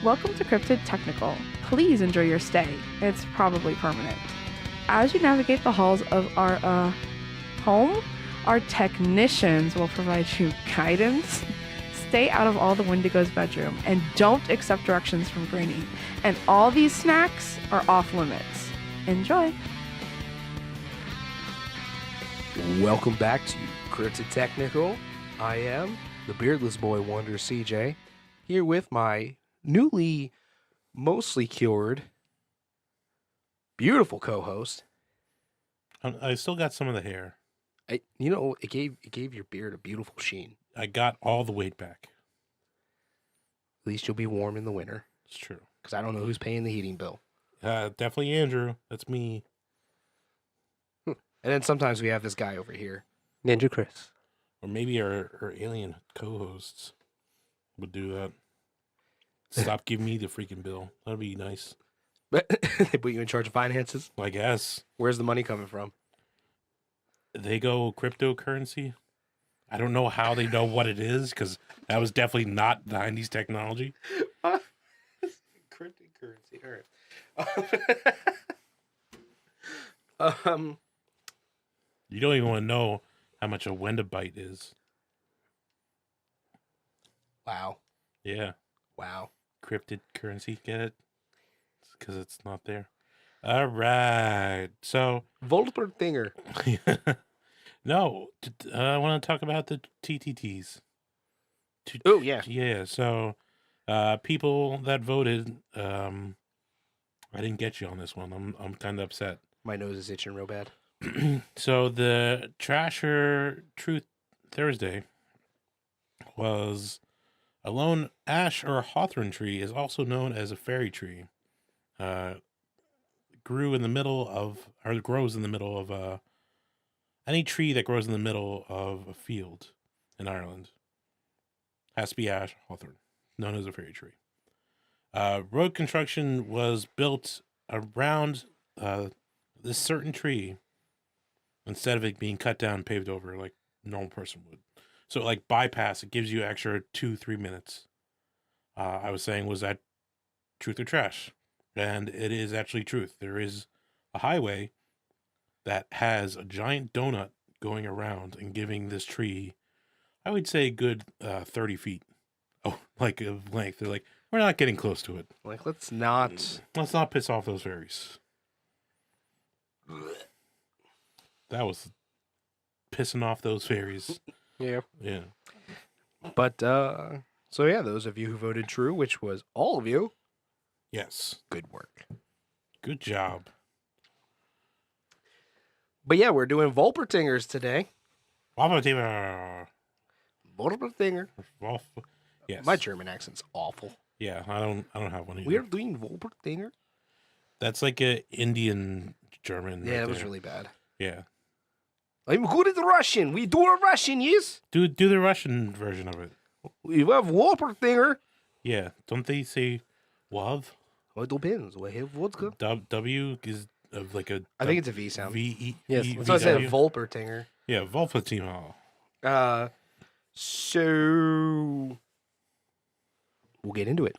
Welcome to Cryptid Technical. Please enjoy your stay. It's probably permanent. As you navigate the halls of our, home, our technicians will provide you guidance. Stay out of all the Wendigo's bedroom and don't accept directions from Granny. And all these snacks are off limits. Enjoy. Welcome back to Cryptid Technical. I am the beardless boy wonder CJ, here with my newly, mostly cured, beautiful co-host. I still got some of the hair. It gave your beard a beautiful sheen. I got all the weight back. At least you'll be warm in the winter, It's true. because I don't know who's paying the heating bill. Definitely Andrew. That's me. And then sometimes we have this guy over here, Ninja Chris. Or maybe our alien co-hosts would do that. Stop giving me the freaking bill. That'd be nice. But they put you in charge of finances. I guess. Where's the money coming from? They go cryptocurrency. I don't know how they know what it is, because that was definitely not 90s technology. Cryptocurrency. All right. You don't even want to know how much a wendabyte is. Wow. Yeah. Wow. Cryptid currency. Get it? Because it's not there. All right. So... Wolpertinger. No, I want to talk about the TTTs. Oh, yeah. Yeah, so people that voted, I didn't get you on this one. I'm kind of upset. My nose is itching real bad. So the Trasher Truth Thursday was a lone ash or hawthorn tree is also known as a fairy tree. Grows in the middle of any tree that grows in the middle of a field in Ireland. Has to be ash, hawthorn, known as a fairy tree. Road construction was built around this certain tree instead of it being cut down and paved over like a normal person would. So like bypass, it gives you extra 2-3 minutes. I was saying, was that truth or trash? And it is actually truth. There is a highway that has a giant donut going around and giving this tree, I would say, a good 30 feet. Oh, like of length. They're like, we're not getting close to it. Like, let's not piss off those fairies. That was pissing off those fairies. Yeah. Yeah. But, so yeah, those of you who voted true, which was all of you, Yes. good work. Good job. But yeah, we're doing Wolpertingers today. Wolpertinger. Wolpertinger. Yes. My German accent's awful. Yeah, I don't have one either. We're doing Wolpertinger? That's like a Indian German. Yeah, right it was there. really bad. Yeah. I'm good at Russian. We do a Russian, yes? Do the Russian version of it. We have Wolpertinger. Yeah. Don't they say Wav? Well, it depends. We have vodka. W is of like a... I think it's a V sound. V-E... Yes, V- that's why I said VW? Wolpertinger. Yeah, Wolpertinger. So we'll get into it.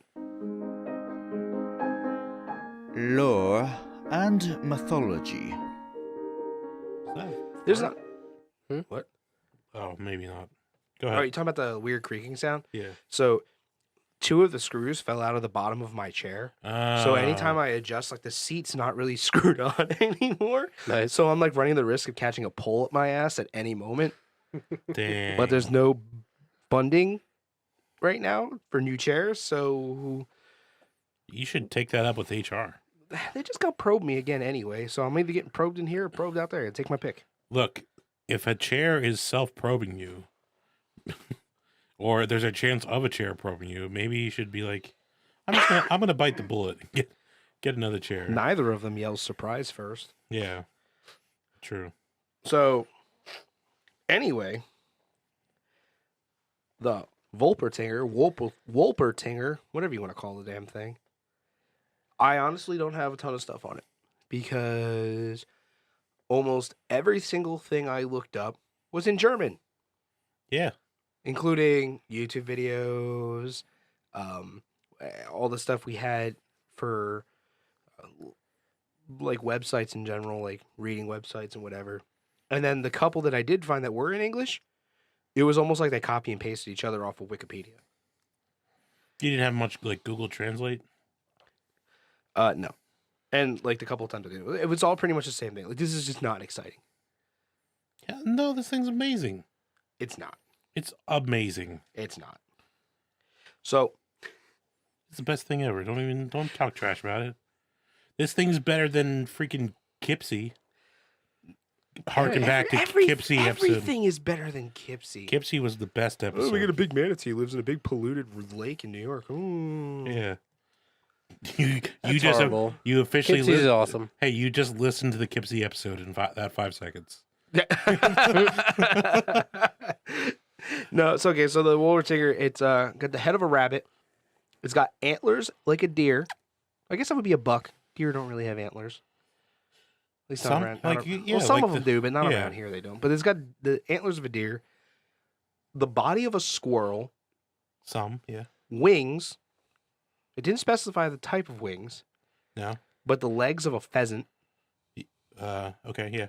Lore and mythology. There's not. What? Oh, maybe not. Go Oh, ahead. you talking about the weird creaking sound? Yeah. So, 2 of the screws fell out of the bottom of my chair. So anytime I adjust, like the seat's not really screwed on anymore. Nice. So I'm like running the risk of catching a pull at my ass at any moment. Dang. But there's no funding right now for new chairs, so You should take that up with HR. they just got probed me again anyway. So I'm either getting probed in here or probed out there. I take my pick. Look, if a chair is self-probing you, or there's a chance of a chair probing you, maybe you should be like, I'm gonna bite the bullet and get another chair. Neither of them yells surprise first. Yeah, true. So anyway, the Wolpertinger, whatever you want to call the damn thing. I honestly don't have a ton of stuff on it because almost every single thing I looked up was in German. Yeah. Including YouTube videos, all the stuff we had for like websites in general, like reading websites and whatever. And then the couple that I did find that were in English, it was almost like they copy and pasted each other off of Wikipedia. You didn't have much like Google Translate? No. And like the couple of times I did, it was all pretty much the same thing. Like, this is just not exciting. Yeah, no, this thing's amazing. It's not. It's amazing. It's not. So It's the best thing ever. Don't talk trash about it. This thing's better than freaking Kipsy. Harken back to Kipsy episode. Everything is better than Kipsy. Kipsy was the best episode. Oh, we got a big manatee. Lives in a big polluted lake in New York. Ooh. Yeah. That's horrible. You officially Kipsy's awesome. Hey, you just listened to the Kipsy episode in that 5 seconds. No, it's okay. So the Wolpertinger, it's got the head of a rabbit. It's got antlers like a deer. I guess that would be a buck. Deer don't really have antlers. At least not Some, around. like, yeah, well, some like of them do, but not yeah. around here. They don't. But it's got the antlers of a deer, the body of a squirrel, Some, yeah. wings. It didn't specify the type of wings, No. but the legs of a pheasant. Okay, yeah.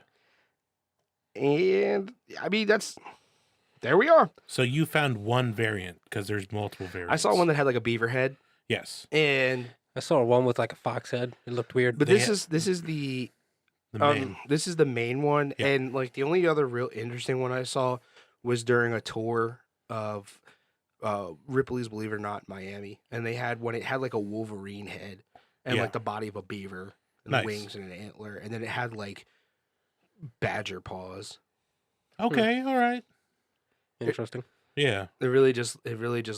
And I mean, there we are. So you found one variant because there's multiple variants. I saw one that had like a beaver head, Yes. and I saw one with like a fox head. It looked weird. but They this ha- is the The main. this is the main one, Yeah. and like the only other real interesting one I saw was during a tour of Ripley's Believe It or Not Miami, and they had one. It had like a Wolverine head and Yeah. like the body of a beaver and Nice. wings and an antler, and then it had like badger paws. Okay, all right. Interesting. Yeah. It really just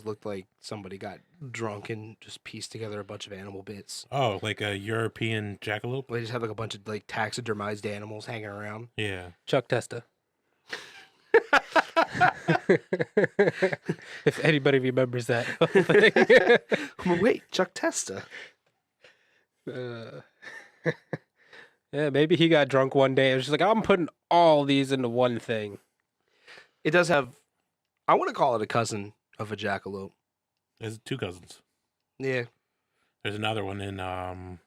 looked like somebody got drunk and just pieced together a bunch of animal bits. Oh, like a European jackalope? They just had like a bunch of like taxidermized animals hanging around. Yeah. Chuck Testa. If anybody remembers that whole thing. Wait, Chuck Testa. Yeah, maybe he got drunk one day. It was just like, I'm putting all these into one thing. It does have. I want to call it a cousin of a jackalope. There's 2 cousins. Yeah. There's another one in Talk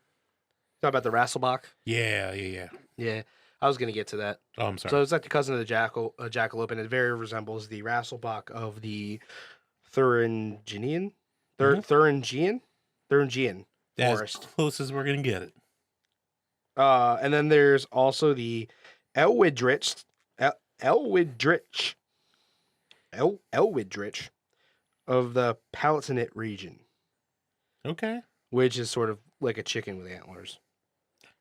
about the Rasselbach. yeah. Yeah, I was gonna get to that. Oh, I'm sorry. So it's like the cousin of the jackalope, and it very resembles the Rasselbach of the Thuringian, Thuringian As forest. close as we're gonna get it. And then there's also the Elwidrich of the Palatinate region, Okay. which is sort of like a chicken with antlers.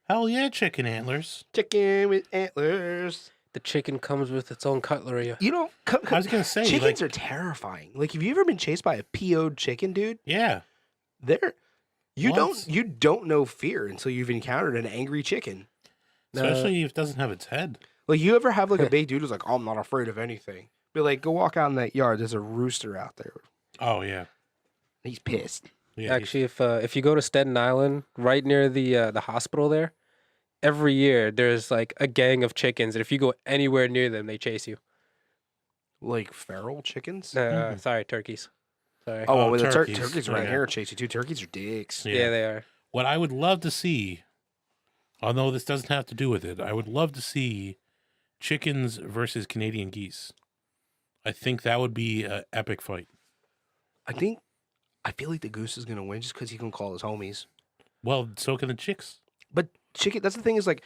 Hell yeah, chicken antlers. Chicken with antlers. The chicken comes with its own cutlery. You know, I was gonna say, chickens like, are terrifying. Like, have you ever been chased by a PO'd chicken, dude? yeah. You Once. don't know fear until you've encountered an angry chicken. Especially if it doesn't have its head. Like, you ever have like a big dude who's like, oh, I'm not afraid of anything. Be like, go walk out in that yard. There's a rooster out there. Oh yeah. He's pissed. Yeah. Actually, if you go to Staten Island, right near the hospital there, every year there's like a gang of chickens, and if you go anywhere near them, they chase you. Like feral chickens? Sorry, turkeys. Sorry. Oh, well, turkeys. turkeys around Yeah. here chase you too. Turkeys are dicks. yeah, they are. What I would love to see, although this doesn't have to do with it, I would love to see chickens versus Canadian geese. I think that would be an epic fight. I feel like the goose is going to win just because he can call his homies. Well, so can the chicks. But chicken, that's the thing is like,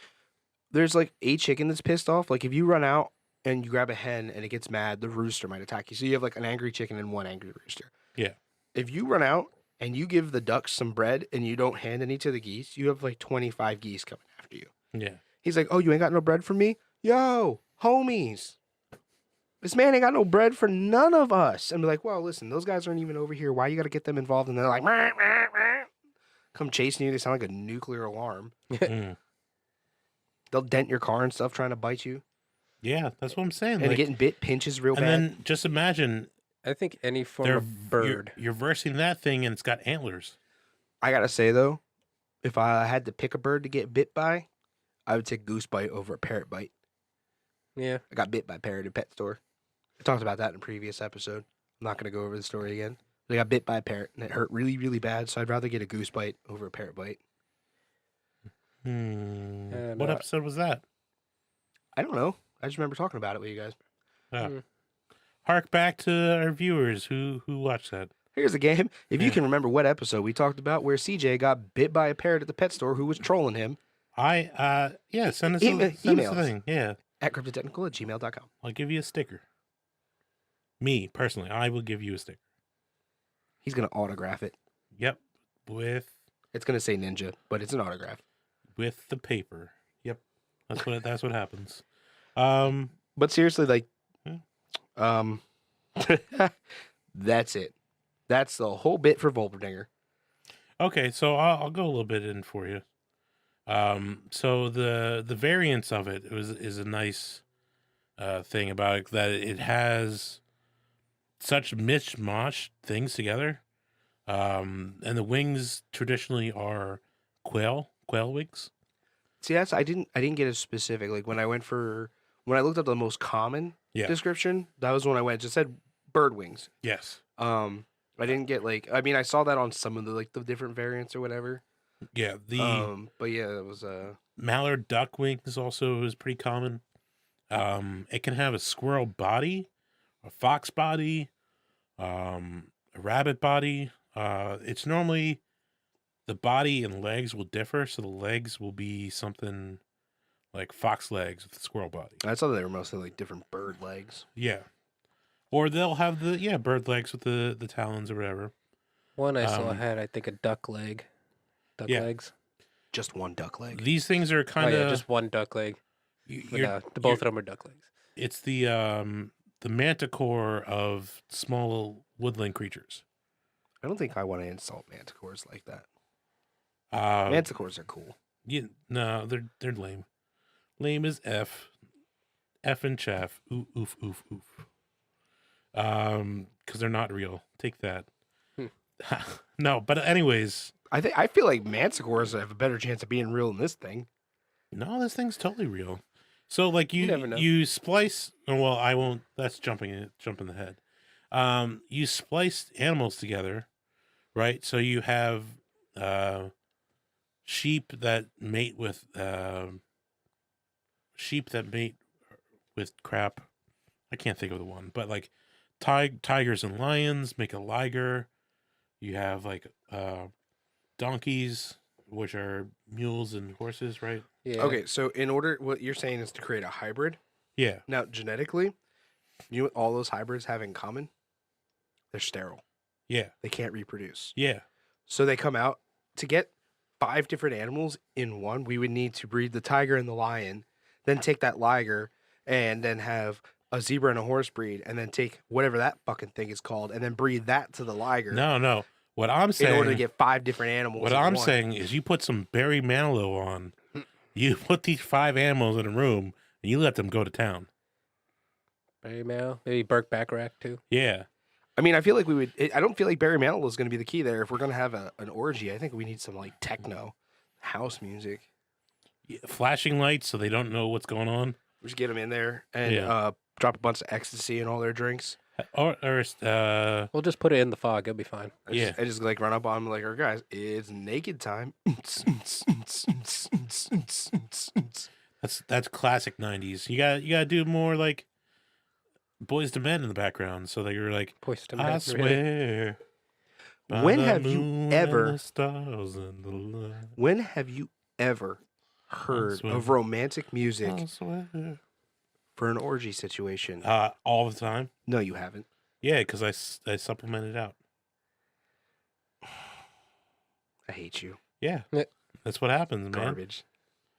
there's like a chicken that's pissed off. Like if you run out and you grab a hen and it gets mad, the rooster might attack you. So you have like an angry chicken and one angry rooster. Yeah. If you run out and you give the ducks some bread and you don't hand any to the geese, you have like 25 geese coming after you. Yeah. He's like, oh, you ain't got no bread for me? Yo, homies. This man ain't got no bread for none of us. And be like, well, listen, those guys aren't even over here. Why you got to get them involved? And they're like, "Meh, meh, meh." Come chasing you. They sound like a nuclear alarm. Mm. They'll dent your car and stuff trying to bite you. Yeah, that's what I'm saying. And Like, getting bit pinches real and bad. then just imagine I think any form they're of bird. You're versing that thing and it's got antlers. I got to say, though, if I had to pick a bird to get bit by, I would take goose bite over a parrot bite. Yeah. I got bit by a parrot at a pet store. I talked about that in a previous episode. I'm not going to go over the story again. They got bit by a parrot and it hurt really, really bad. So I'd rather get a goose bite over a parrot bite. And, What episode was that? I don't know. I just remember talking about it with you guys. Oh. Hark back to our viewers who watched that. Here's a game. If you can remember what episode we talked about where CJ got bit by a parrot at the pet store who was trolling him. Send us send us a emails. thing. Yeah. At cryptidtechnical@gmail.com. I'll give you a sticker. Me, personally, I will give you a sticker. He's going to autograph it. Yep. With It's going to say ninja, but it's an autograph. the paper. Yep. That's what happens. But seriously, like, Hmm. that's it. That's the whole bit for Wolpertinger. Okay, so I'll go a little bit in for you. So the variance of it is a nice thing about it, that it has such mish-mosh things together. And the wings traditionally are quail wings. See, I didn't get as specific. Like when I looked up the most common Yeah. description, that was when I went. It just said bird wings. Yes. I didn't get I saw that on some of the the different variants or whatever. Yeah. But yeah, it was Mallard duck wings also is pretty common. It can have a squirrel body, a fox body, a rabbit body. It's normally the body and legs will differ, so the legs will be something like fox legs with a squirrel body. I saw that they were mostly like different bird legs. Yeah. Or they'll have the bird legs with the talons or whatever. One I saw had, I think, a duck leg. Duck Yeah. legs. Just one duck leg. These things are kind of just one duck leg. But, both of them are duck legs. It's the manticore of small woodland creatures. I don't think I want to insult manticores like that. Manticores. Manticores are cool. Yeah, no, they're lame. Lame as F. F and chaff. Oof, oof, oof, oof. Because they're not real. Take that. No, but anyways. I feel like manticores have a better chance of being real in this thing. No, this thing's totally real. So like You never know. you splice. Well, I won't. That's jumping the head. You splice animals together, right? So you have sheep that mate with crap. I can't think of the one, but like tigers and lions make a liger. You have like donkeys, which are mules and horses, right? Yeah. Okay, so what you're saying is to create a hybrid. Yeah. Now, genetically, you know what all those hybrids have in common? They're sterile. Yeah. They can't reproduce. Yeah. So they come out to get 5 different animals in one. We would need to breed the tiger and the lion, then take that liger and then have a zebra and a horse breed, and then take whatever that fucking thing is called, and then breed that to the liger. No. What I'm saying, in order to get 5 different animals. what in I'm one. saying is, you put some Barry Manilow on. You put these 5 animals in a room, and you let them go to town. Barry Manilow. Maybe Burke Bacharach, too. Yeah. I mean, I feel like I don't feel like Barry Manilow is going to be the key there. If we're going to have an orgy, I think we need some like techno, house music. Flashing lights so they don't know what's going on. We just get them in there and Yeah. drop a bunch of ecstasy in all their drinks. Or We'll just put it in the fog. It'll be fine. Yeah. I just like run up on them like, "All right, guys, it's naked time." that's classic 90s. You got to do more like Boys to Men in the background, so they were like, Poised to I men, swear. by When the have you moon and ever- the stars and the light, When have you ever heard swear. of romantic music I swear. for an orgy situation? All the time. No, you haven't. Yeah, because I supplement it out. I hate you. Yeah, Yeah. that's what happens, man. Garbage.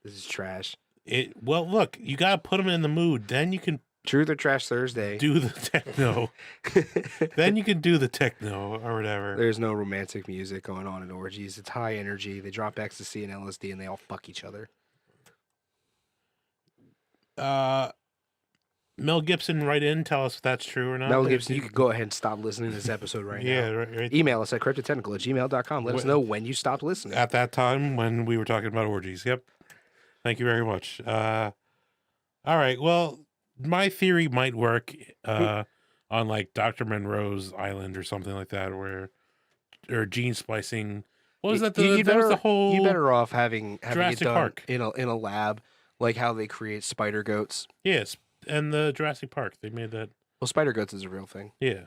This is trash. Well, look, you gotta put them in the mood. Then you can Truth or Trash Thursday. do the techno. Then you can do the techno or whatever. There's no romantic music going on in orgies. It's high energy. They drop ecstasy and LSD and they all fuck each other. Mel Gibson, write in, tell us if that's true or not. Mel Gibson, you could go ahead and stop listening to this episode right Yeah, now. right. Email us at cryptidtechnical@gmail.com. Let us know when you stopped listening. At that time when we were talking about orgies. Yep. Thank you very much. All right. Well, my theory might work. on like Dr. Monroe's Island or something like that, or gene splicing. What was that? That was the whole. You better off having it Jurassic done Park. in a lab, like how they create spider goats. Yes, and the Jurassic Park. They made that. Well, spider goats is a real thing. Yeah.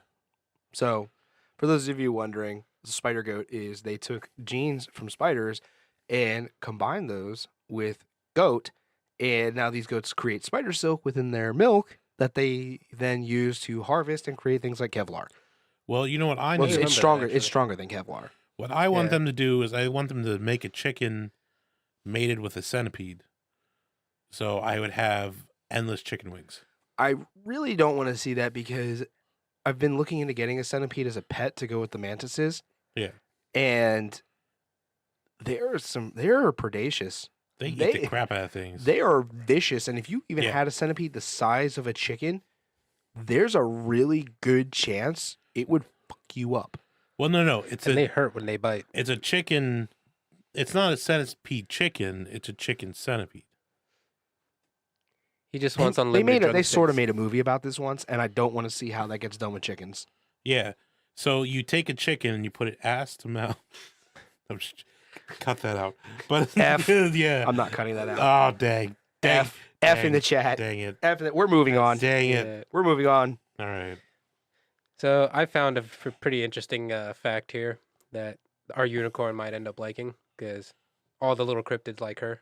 So, for those of you wondering, the spider goat is they took genes from spiders and combined those with goat, and now these goats create spider silk within their milk that they then use to harvest and create things like Kevlar. Well, you know what I Well, need. it's stronger. It's stronger than Kevlar. What I want Yeah. them to do is I want them to make a chicken mated with a centipede. So I would have endless chicken wings. I really don't want to see that because I've been looking into getting a centipede as a pet to go with the mantises. Yeah. And they are predacious. They eat They- the crap out of things. They are vicious. And if you even Yeah. had a centipede the size of a chicken, there's a really good chance it would fuck you up. Well, no. It's And a they hurt when they bite. it's a chicken. It's not a centipede chicken. It's a chicken centipede. He just They, wants they unlimited made it. They sort of drumsticks. made a movie about this once, and I don't want to see how that gets done with chickens. Yeah. So you take a chicken and you put it ass to mouth. I'm just, cut that out. But F. yeah. I'm not cutting that out. Oh dang. F in the chat. Dang it. F in the, we're moving on. Dang it. Yeah. We're moving on. All right. So I found a pretty interesting fact here that our unicorn might end up liking because all the little cryptids like her.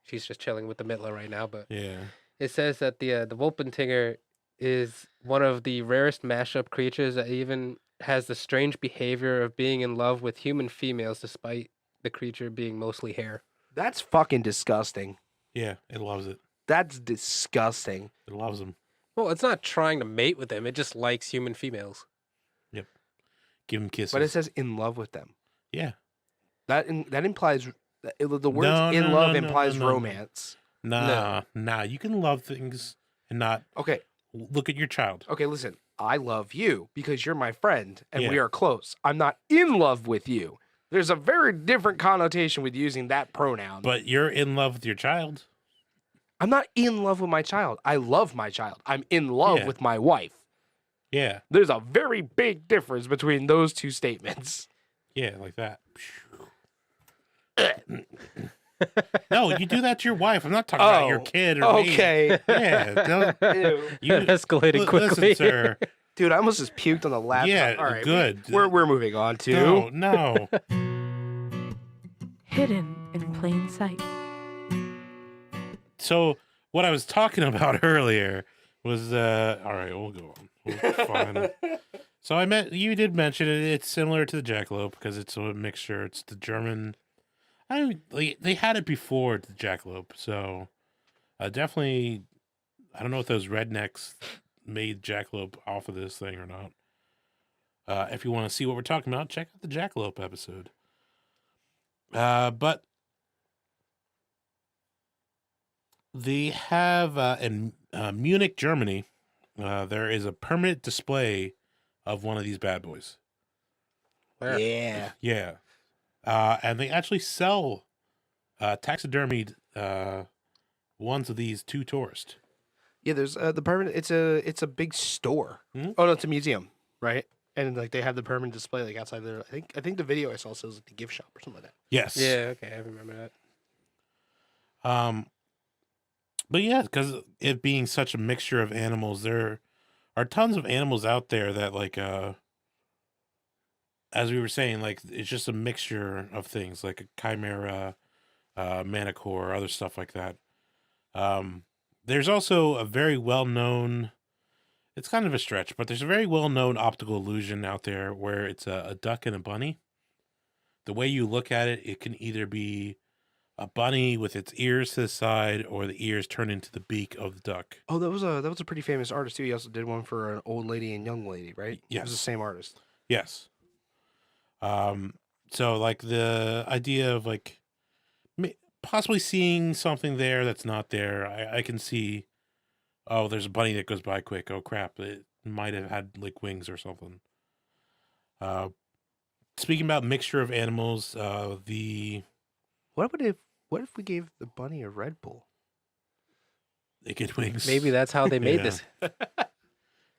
She's just chilling with the Mittler right now, but Yeah. it says that the Wolpertinger is one of the rarest mashup creatures that even has the strange behavior of being in love with human females despite the creature being mostly hair. That's fucking disgusting. Yeah. It loves it. That's disgusting. It loves them. Well, it's not trying to mate with them. It just likes human females. Give them kisses. But it says in love with them. Yeah. That implies the words No, in no, love no, no, implies no, no. romance. Nah. You can love things and not Okay, look at your child. okay, listen. I love you because you're my friend and we Yeah. are close. I'm not in love with you. There's a very different connotation with using that pronoun. But you're in love with your child. I'm not in love with my child. I love my child. I'm in love Yeah. with my wife. Yeah. There's a very big difference between those two statements. Yeah, like that. No, you do that to your wife. I'm not talking about your Oh, kid or me. Okay. Yeah. Don't, Ew. you, Escalated quickly. Listen, sir. Dude, I almost just puked on the laptop. Yeah, All right, good. We're moving on to No. Hidden in plain sight. So what I was talking about earlier was all right, we'll go on. Fine. So you did mention it. It's similar to the jackalope because it's a mixture. It's the German. They had it before the jackalope, so definitely. I don't know if those rednecks made jackalope off of this thing or not. If you want to see what we're talking about, check out the jackalope episode. But they have in Munich, Germany, there is a permanent display of one of these bad boys. Where? yeah. Yeah. And they actually sell taxidermied ones of these to tourists. Yeah, there's the permanent. It's a big store. Mhm. Oh no, it's a museum, right? And like they have the permanent display like outside there. I think the video I saw says like the gift shop or something like that. Yes. Yeah, okay, I remember that. But yeah, because it being such a mixture of animals, there are tons of animals out there that like as we were saying, like it's just a mixture of things, like a chimera, manicore, other stuff like that. There's also a very well-known, it's kind of a stretch, but there's a very well-known optical illusion out there where it's a duck and a bunny. The way you look at it, it can either be a bunny with its ears to the side or the ears turn into the beak of the duck. Oh, that was a pretty famous artist too. He also did one for an old lady and young lady, right? It Yes. was the same artist. Yes. So like the idea of like possibly seeing something there that's not there. I can see, oh, there's a bunny that goes by quick. Oh crap, it might have had like wings or something. Speaking about mixture of animals, What if we gave the bunny a Red Bull? they get wings. Maybe that's how they made Yeah. this.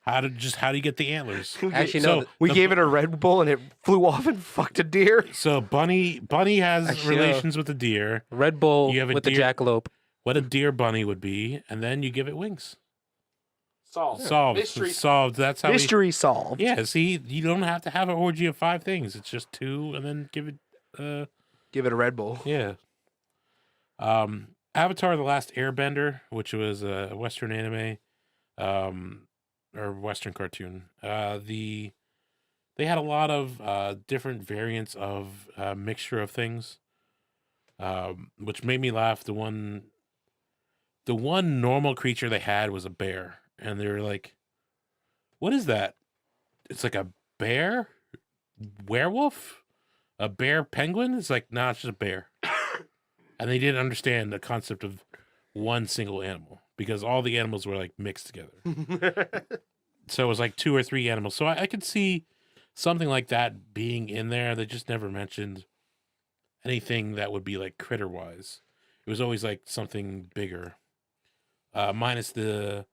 How do you get the antlers? Actually, So no. We gave it a Red Bull and it flew off and fucked a deer. So Bunny has Actually, no. relations with the deer. Red Bull You have a with the deer- jackalope. What a deer bunny would be, and then you give it wings. Solved. Solved. Mystery Solved. That's how. Mystery solved. Yeah. See, you don't have to have an orgy of 5 things. It's just 2, and then give it. Give it a Red Bull. Yeah. Avatar: The Last Airbender, which was a Western anime, or Western cartoon. They had a lot of different variants of mixture of things, which made me laugh. The one normal creature they had was a bear, and they were like, "What is that? It's like a bear werewolf, a bear penguin." It's like, nah, it's just a bear. And they didn't understand the concept of one single animal because all the animals were like mixed together. So it was like 2 or 3 animals. So I could see something like that being in there. They just never mentioned anything that would be like critter wise. It was always like something bigger. Minus it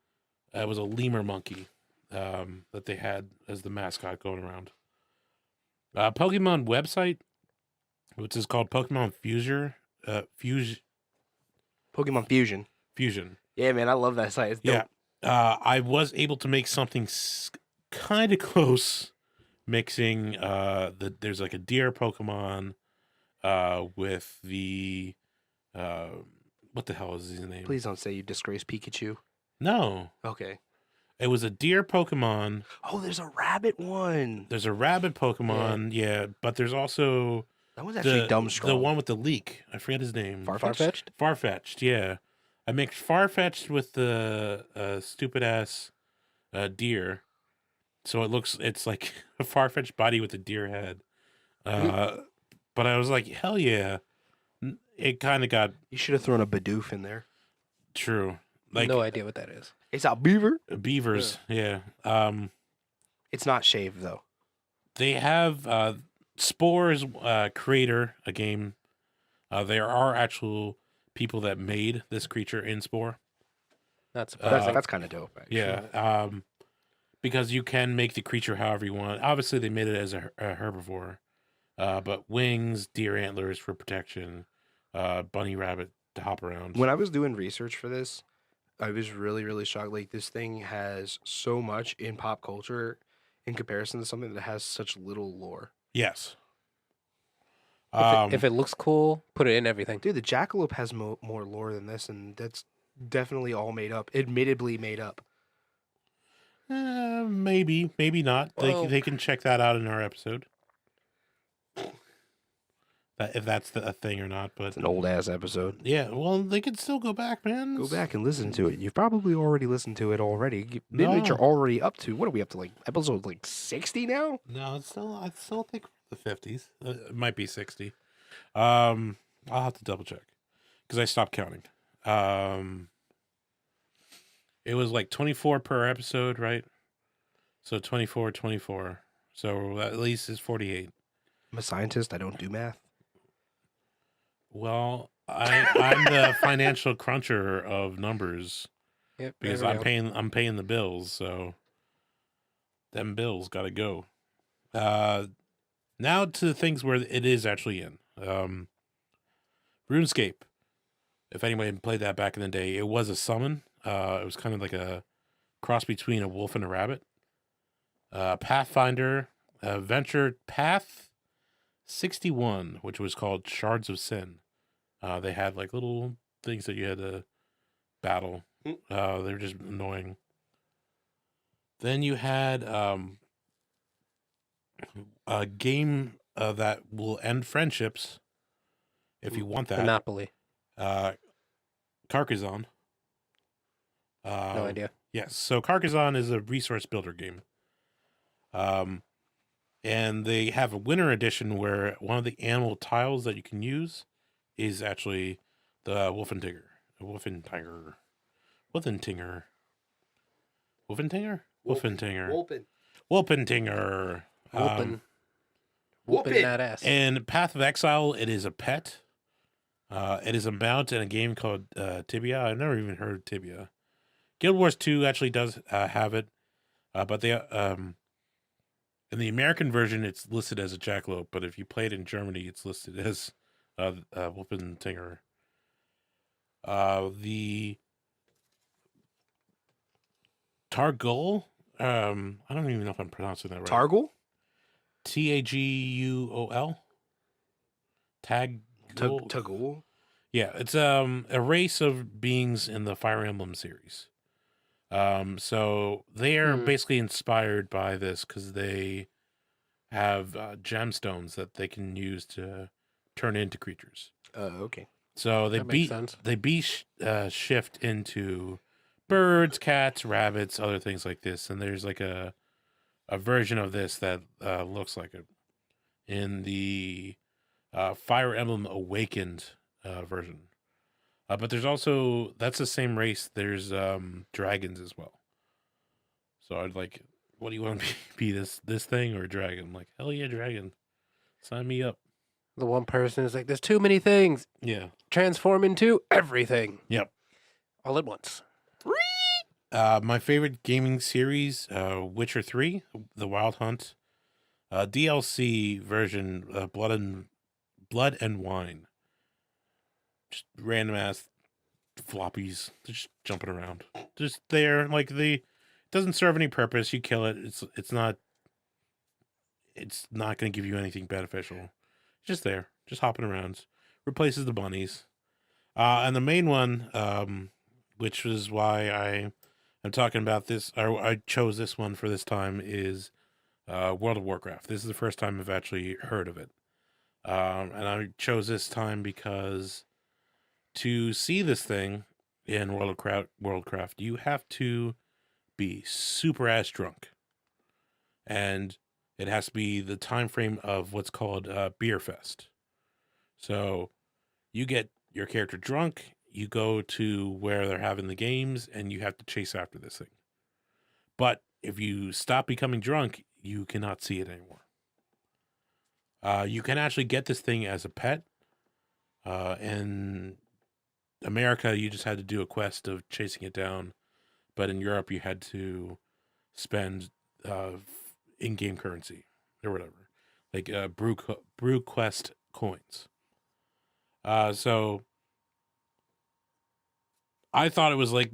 was a lemur monkey that they had as the mascot going around. Pokemon website, which is called Pokemon Pokemon Fusion. Fusion. Yeah, man, I love that site. It's dope. Yeah. I was able to make something kind of close, mixing there's like a deer Pokemon with the what the hell is his name? Please don't say you disgrace Pikachu. No, Okay. it was a deer Pokemon. Oh, there's a rabbit one. There's a rabbit Pokemon, yeah, but there's also That was actually dumb strong. the one with the leak. I forget his name. Farfetch'd? Farfetch'd, yeah. I mixed Farfetch'd with the stupid ass deer, so it's like a Farfetch'd body with a deer head. But I was like, hell yeah! It kind of got You should have thrown a Bidoof in there. true. Like No idea what that is. It's a beaver. beavers, yeah. It's not shaved though. They have Spores creator a game. There are actual people that made this creature in Spore. Not surprising. That's kind of dope. Actually. Yeah, because you can make the creature however you want. Obviously, they made it as a herbivore, but wings, deer antlers for protection, bunny rabbit to hop around. When I was doing research for this, I was really, really shocked. Like, this thing has so much in pop culture in comparison to something that has such little lore. Yes. If it looks cool, put it in everything. Dude, the jackalope has more lore than this, and that's definitely all made up. Admittedly made up. Maybe not. Well- They can check that out in our episode. If that's a thing or not, but It's an old ass episode. yeah, well, they can still go back, man. Go back and listen to it. You've probably already listened to it already. Maybe No. you're already up to, what are we up to, like episode like 60 now? No, I still think the 50s. It might be 60. I'll have to double check because I stopped counting. It was like 24 per episode, right? So 24. So at least it's 48. I'm a scientist. I don't do math. Well, I'm the financial cruncher of numbers Yep. because there we I'm go. paying the bills, so them bills got to go. Now to the things where it is actually in. RuneScape. If anyone played that back in the day, it was a summon. It was kind of like a cross between a wolf and a rabbit. Pathfinder, Venture Path 61, which was called Shards of Sin. They had like little things that you had to battle. They were just annoying. Then you had a game that will end friendships if you want that. Monopoly. Carcassonne. No idea. Yes, so Carcassonne is a resource builder game. And they have a winter edition where one of the animal tiles that you can use is actually the Wolpertinger. Wolpertinger. Whooping. Whoop Whooping it. that ass. And Path of Exile, it is a pet. It is a mount in a game called Tibia. I've never even heard of Tibia. Guild Wars 2 actually does have it. But they in the American version, it's listed as a jackalope, but if you play it in Germany, it's listed as Wolpertinger. The Targul, I don't even know if I'm pronouncing that right. Targul? Taguol? Tagul? Yeah, it's a race of beings in the Fire Emblem series. So they are basically inspired by this because they have gemstones that they can use to turn into creatures. Okay. So That makes sense. shift into birds, cats, rabbits, other things like this. And there's like a version of this that looks like it in the Fire Emblem Awakened version. But there's also, that's the same race. There's dragons as well. So I'd like, what do you want to be this thing or a dragon? I'm like, hell yeah, dragon. Sign me up. The one person is like, there's too many things. Yeah. Transform into everything. Yep. All at once. My favorite gaming series, Witcher 3, The Wild Hunt. DLC version, Blood and Wine. Just random ass floppies just jumping around. Just there, like it doesn't serve any purpose. You kill it. It's not going to give you anything beneficial. Just there, just hopping around. Replaces the bunnies. And the main one, which is why I'm talking about this, or I chose this one for this time, is World of Warcraft. This is the first time I've actually heard of it. And I chose this time because to see this thing in World of Warcraft, you have to be super ass drunk. And it has to be the time frame of what's called Beer Fest. So you get your character drunk, you go to where they're having the games, and you have to chase after this thing. But if you stop becoming drunk, you cannot see it anymore. You can actually get this thing as a pet. In America, you just had to do a quest of chasing it down. But in Europe, you had to spend in-game currency or whatever. Like brew quest coins. So I thought it was like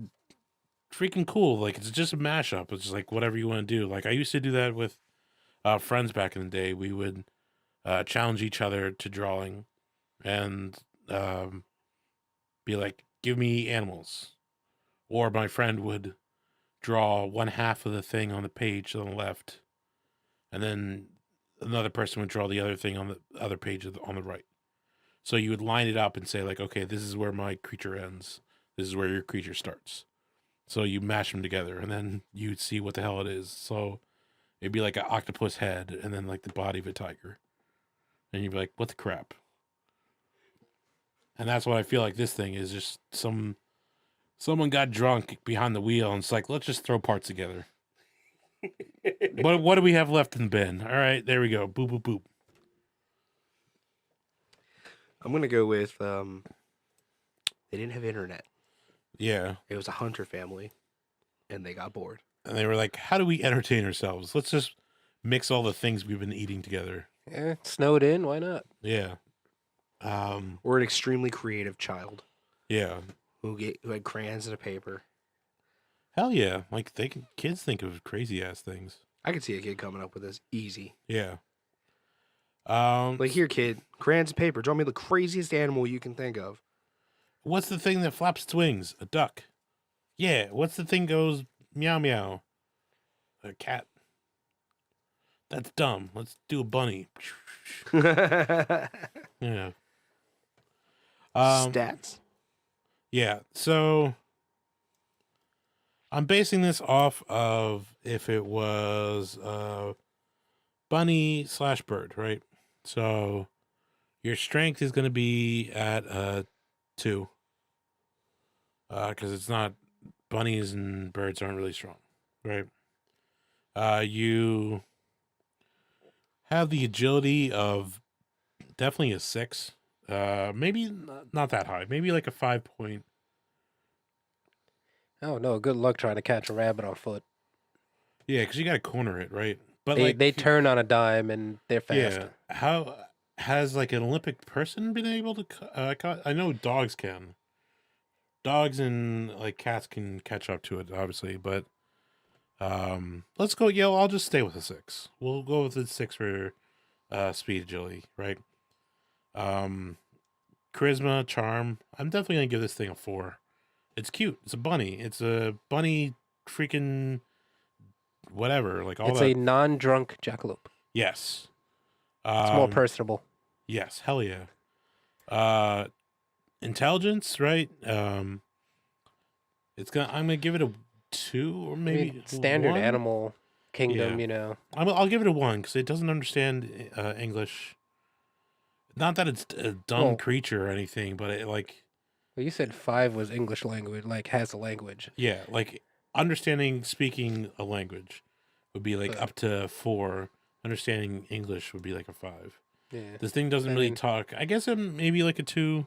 freaking cool. Like it's just a mashup. It's just like whatever you want to do. Like I used to do that with friends back in the day. We would challenge each other to drawing and be like, give me animals. Or my friend would draw one half of the thing on the page on the left, and then another person would draw the other thing on the other page on the right. So you would line it up and say like, okay, this is where my creature ends. This is where your creature starts. So you mash them together, and then you'd see what the hell it is. So it'd be like an octopus head, and then like the body of a tiger. And you'd be like, what the crap? And that's what I feel like this thing is, just someone got drunk behind the wheel, and it's like, let's just throw parts together. What do we have left in the bin? All right, there we go. Boop, boop, boop. I'm going to go with, they didn't have internet. Yeah. It was a hunter family, and they got bored. And they were like, how do we entertain ourselves? Let's just mix all the things we've been eating together. Yeah, snowed in. Why not? Yeah. Or an extremely creative child. Yeah. Who had crayons and a paper. Hell yeah. Like, kids think of crazy-ass things. I could see a kid coming up with this easy. Yeah. Like, here, kid, crayons and paper. Draw me the craziest animal you can think of. What's the thing that flaps its wings? A duck. Yeah. What's the thing goes meow meow? A cat. That's dumb. Let's do a bunny. Yeah. Stats. Yeah. So I'm basing this off of if it was bunny / bird, right? So your strength is going to be at 2. Because it's not, bunnies and birds aren't really strong, right? You have the agility of definitely a 6. Maybe not that high. Maybe like a 5 point. Oh no, good luck trying to catch a rabbit on foot. Yeah, because you got to corner it, right? But They turn on a dime and they're fast. yeah, how has like an Olympic person been able to? I know dogs can. Dogs and like cats can catch up to it, obviously, but let's go. Yeah, I'll just stay with a 6. We'll go with the 6 for speed agility, right? Charisma, charm. I'm definitely gonna give this thing a 4. It's cute. It's a bunny. It's a bunny freaking whatever. Like all It's that. a non-drunk jackalope. Yes. It's more personable. Yes, hell yeah. Intelligence, right? I'm gonna give it a 2 or maybe standard 1? animal kingdom, Yeah. you know. I'll give it a 1 because it doesn't understand English. Not that it's a dumb Well- creature or anything, but it like Well, you said 5 was English language, like has a language. yeah, like understanding speaking a language would be like But- up to 4. Understanding English would be like a 5. Yeah. This thing doesn't I really mean- talk. I guess maybe like a 2.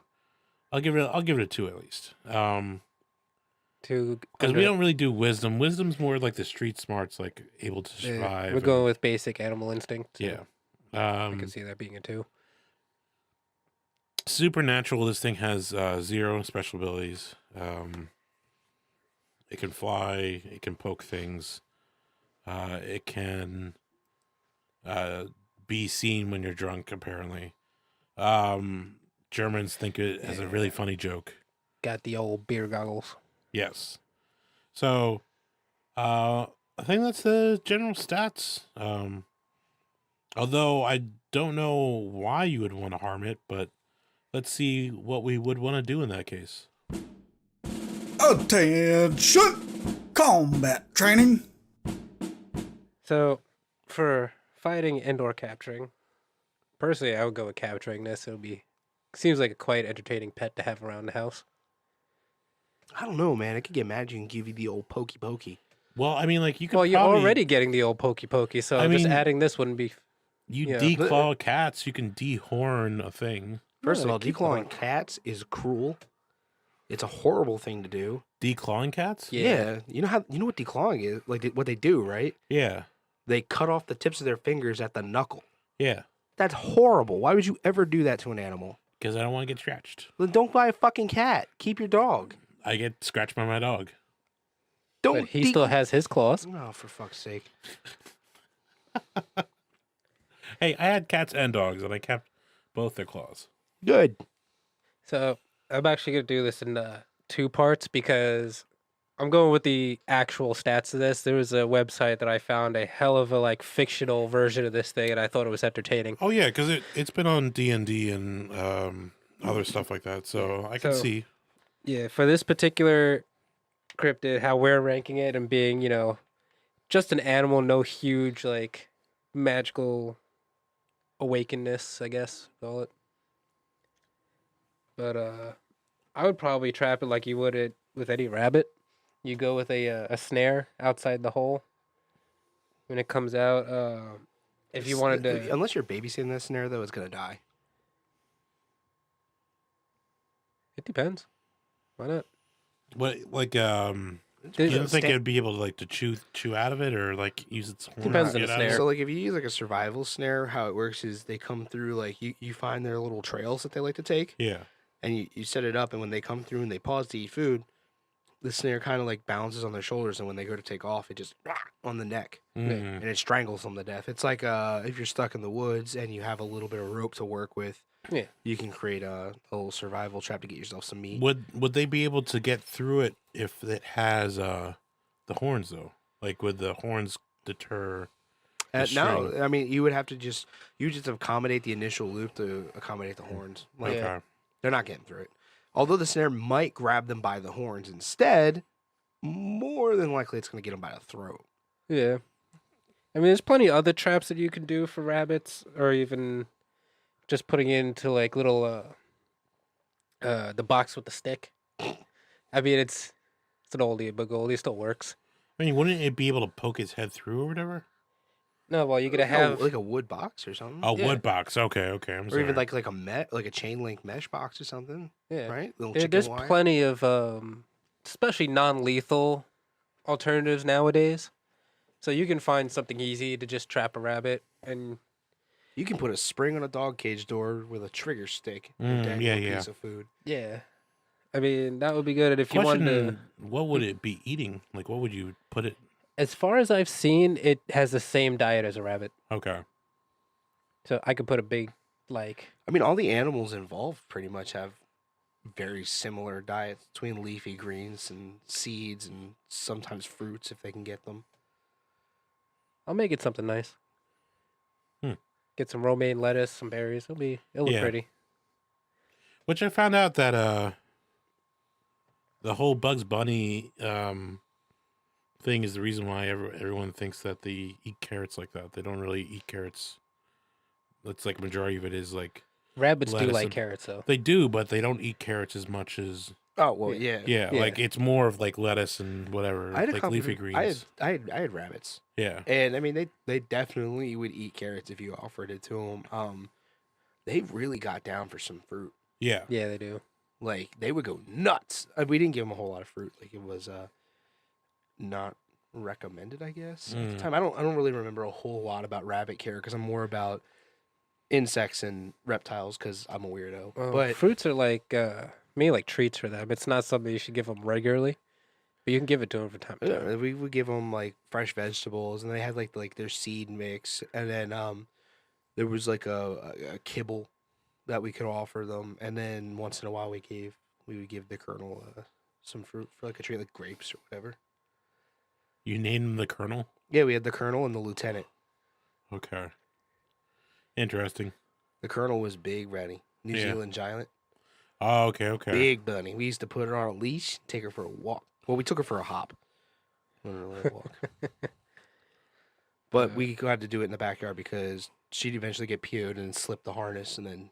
I'll give it a 2 at least. Because we don't really do wisdom. Wisdom's more like the street smarts, like able to survive. We're going with basic animal instinct. so Yeah. I can see that being a 2. Supernatural. This thing has 0 special abilities. It can fly. It can poke things. It can be seen when you're drunk. Apparently, Germans think it as a really funny joke. Got the old beer goggles. Yes. So, I think that's the general stats. Although I don't know why you would want to harm it, but let's see what we would want to do in that case. Attention! Combat training. So, for fighting and/or capturing, personally, I would go with capturing this. Seems like a quite entertaining pet to have around the house. I don't know, man. I could get mad and give you the old pokey pokey. Well, I mean, like you could. Well, you're probably, already getting the old pokey pokey, so I just mean, adding this wouldn't be. You yeah. declaw cats. You can dehorn a thing. First of No, all, keep declawing going. cats is cruel. It's a horrible thing to do. Declawing cats? Yeah. You know what declawing is? Like what they do, right? Yeah. They cut off the tips of their fingers at the knuckle. Yeah. That's horrible. Why would you ever do that to an animal? Because I don't want to get scratched. Then don't buy a fucking cat. Keep your dog. I get scratched by my dog. Don't. But he still has his claws. Oh, for fuck's sake! Hey, I had cats and dogs, and I kept both their claws. Good. So I'm actually gonna do this in 2 parts because I'm going with the actual stats of this. There was a website that I found a hell of a fictional version of this thing, and I thought it was entertaining. Oh yeah, because it's been on D&D and other stuff like that, so I can So- see. Yeah, for this particular cryptid, how we're ranking it and being, just an animal, no huge magical awakenness, I guess call it. But I would probably trap it like you would it with any rabbit. You go with a snare outside the hole when it comes out. If you wanted to, Unless you're babysitting that snare, though, it's gonna die. it depends. Why not? What There's you a don't think sta- it'd be able to chew out of it or use its horn Depends to on the get out of it? snare. So, if you use a survival snare, how it works is they come through you find their little trails that they like to take, Yeah. and you set it up, and when they come through and they pause to eat food, the snare kind of bounces on their shoulders, and when they go to take off, it just on the neck, Mm. and it strangles them to death. It's like if you're stuck in the woods and you have a little bit of rope to work with, Yeah. you can create a little survival trap to get yourself some meat. Would they be able to get through it if it has the horns though? Would the horns deter? the No, string? I mean you would have to just accommodate the initial loop to accommodate the horns. Okay. They're not getting through it. Although the snare might grab them by the horns instead, more than likely it's going to get them by the throat. Yeah. I mean, there's plenty of other traps that you can do for rabbits, or even just putting it into little the box with the stick. I mean, it's an oldie but goldie, still works. I mean, wouldn't it be able to poke its head through or whatever? No, well, you're gonna have like a wood box or something, A Yeah. wood box. Okay. I'm or sorry. even like a chain link mesh box or something, yeah. right? Little There's chicken wire. plenty of especially non-lethal alternatives nowadays. So you can find something easy to just trap a rabbit, and You can put a spring on a dog cage door with a trigger stick and dangle yeah, a yeah. piece of food. yeah, I mean that would be good if you wanted to. Question: what would it be eating? Like, what would you put it? As far as I've seen, it has the same diet as a rabbit, Okay. so I could put a big like. I mean, all the animals involved pretty much have very similar diets between leafy greens and seeds and sometimes fruits if they can get them. I'll make it something nice. Hmm. Get some romaine lettuce, some berries. It'll look Yeah. pretty. Which I found out that the whole Bugs Bunny thing is the reason why everyone thinks that they eat carrots like that. They don't really eat carrots. That's like majority of it is like Rabbits do lettuce like and- carrots though. they do, but they don't eat carrots as much as Oh well, yeah. yeah. Yeah. Like it's more of like lettuce and whatever, I had a like couple leafy of- greens. I had rabbits, Yeah. and I mean they definitely would eat carrots if you offered it to them. They really got down for some fruit. Yeah. Yeah, they do. Like they would go nuts. We didn't give them a whole lot of fruit. Like it was not recommended, I guess. At the Mm. time, I don't really remember a whole lot about rabbit care because I'm more about insects and reptiles because I'm a weirdo. But fruits are like maybe like treats for them. It's not something you should give them regularly, but you can give it to them from time to time. we would give them like fresh vegetables, and they had like their seed mix, and then there was like a kibble that we could offer them, and then once in a while we would give the colonel some fruit for like a treat, like grapes or whatever. You named them the Colonel? Yeah, we had the colonel and the lieutenant. Okay. Interesting. The colonel was big, Reddy, New Yeah. Zealand giant, Oh, okay. big bunny. We used to put her on a leash, take her for a walk. Well, we took her for a hop. Not really a walk. But we had to do it in the backyard because she'd eventually get PO'd and slip the harness and then